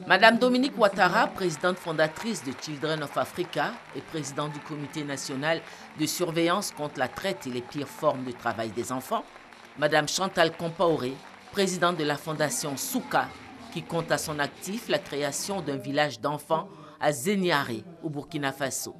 Madame Dominique Ouattara, présidente fondatrice de Children of Africa et présidente du comité national de surveillance contre la traite et les pires formes de travail des enfants. Madame Chantal Compaoré, présidente de la fondation Souka, qui compte à son actif la création d'un village d'enfants à Zéniaré, au Burkina Faso.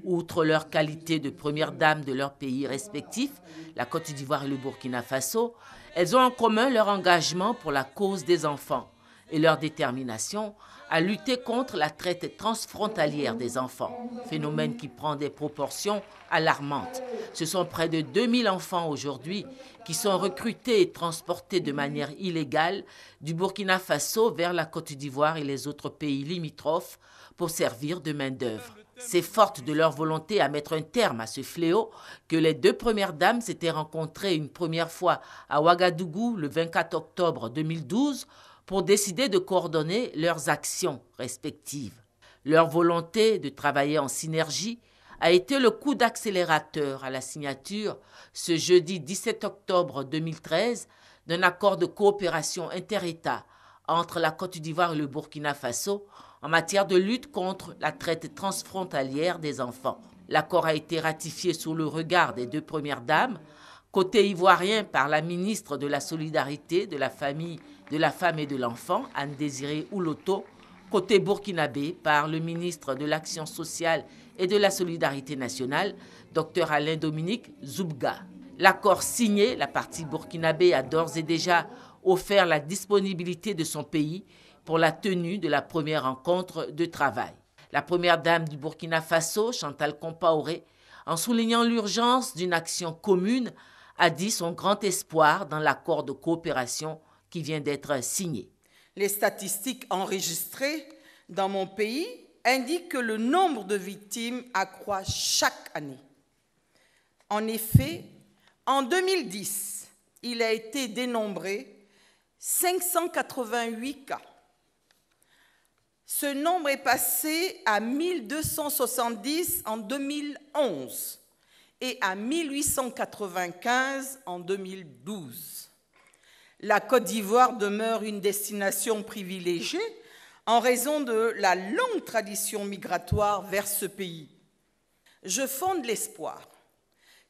Outre leur qualité de première dame de leurs pays respectifs, la Côte d'Ivoire et le Burkina Faso, elles ont en commun leur engagement pour la cause des enfants et leur détermination à lutter contre la traite transfrontalière des enfants, phénomène qui prend des proportions alarmantes. Ce sont près de 2000 enfants aujourd'hui qui sont recrutés et transportés de manière illégale du Burkina Faso vers la Côte d'Ivoire et les autres pays limitrophes pour servir de main-d'œuvre. C'est forte de leur volonté à mettre un terme à ce fléau que les deux premières dames s'étaient rencontrées une première fois à Ouagadougou le 24 octobre 2012 pour décider de coordonner leurs actions respectives. Leur volonté de travailler en synergie a été le coup d'accélérateur à la signature, ce jeudi 17 octobre 2013, d'un accord de coopération inter-États entre la Côte d'Ivoire et le Burkina Faso en matière de lutte contre la traite transfrontalière des enfants. L'accord a été ratifié sous le regard des deux premières dames, côté ivoirien par la ministre de la Solidarité, de la Famille, de la Femme et de l'Enfant, Anne-Désirée Ouloto, côté burkinabé par le ministre de l'Action sociale et de la Solidarité nationale, Dr Alain Dominique Zoubga. L'accord signé, la partie burkinabé a d'ores et déjà offert la disponibilité de son pays pour la tenue de la première rencontre de travail. La première dame du Burkina Faso, Chantal Compaoré, en soulignant l'urgence d'une action commune, a dit son grand espoir dans l'accord de coopération qui vient d'être signé. Les statistiques enregistrées dans mon pays indiquent que le nombre de victimes accroît chaque année. En effet, en 2010, il a été dénombré 588 cas. Ce nombre est passé à 1270 en 2011 et à 1895 en 2012. La Côte d'Ivoire demeure une destination privilégiée en raison de la longue tradition migratoire vers ce pays. Je fonde l'espoir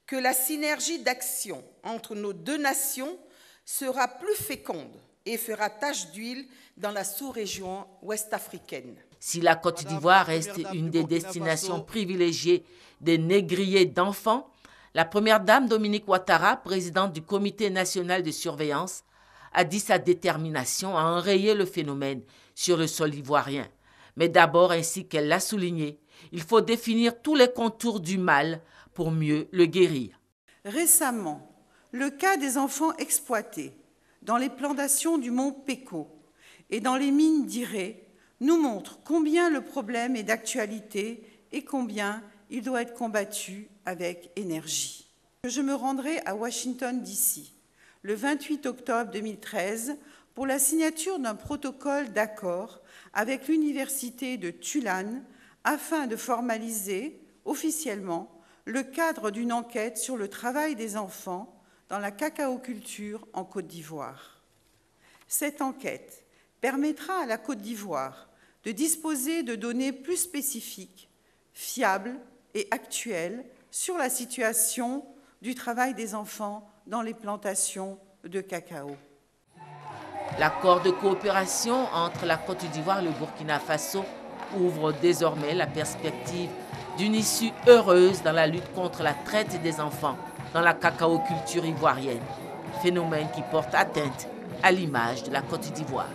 que la synergie d'action entre nos deux nations sera plus féconde et fera tache d'huile dans la sous-région ouest-africaine. Si la Côte d'Ivoire reste une des destinations privilégiées des négriers d'enfants, la première dame Dominique Ouattara, présidente du comité national de surveillance, a dit sa détermination à enrayer le phénomène sur le sol ivoirien. Mais d'abord, ainsi qu'elle l'a souligné, il faut définir tous les contours du mal pour mieux le guérir. Récemment, le cas des enfants exploités dans les plantations du mont Péco et dans les mines d'Iré nous montre combien le problème est d'actualité et combien il doit être combattu avec énergie. Je me rendrai à Washington, D.C., le 28 octobre 2013, pour la signature d'un protocole d'accord avec l'université de Tulane afin de formaliser officiellement le cadre d'une enquête sur le travail des enfants dans la cacaoculture en Côte d'Ivoire. Cette enquête permettra à la Côte d'Ivoire de disposer de données plus spécifiques, fiables et actuelles sur la situation du travail des enfants dans les plantations de cacao. L'accord de coopération entre la Côte d'Ivoire et le Burkina Faso ouvre désormais la perspective d'une issue heureuse dans la lutte contre la traite des enfants dans la cacaoculture ivoirienne, phénomène qui porte atteinte à l'image de la Côte d'Ivoire.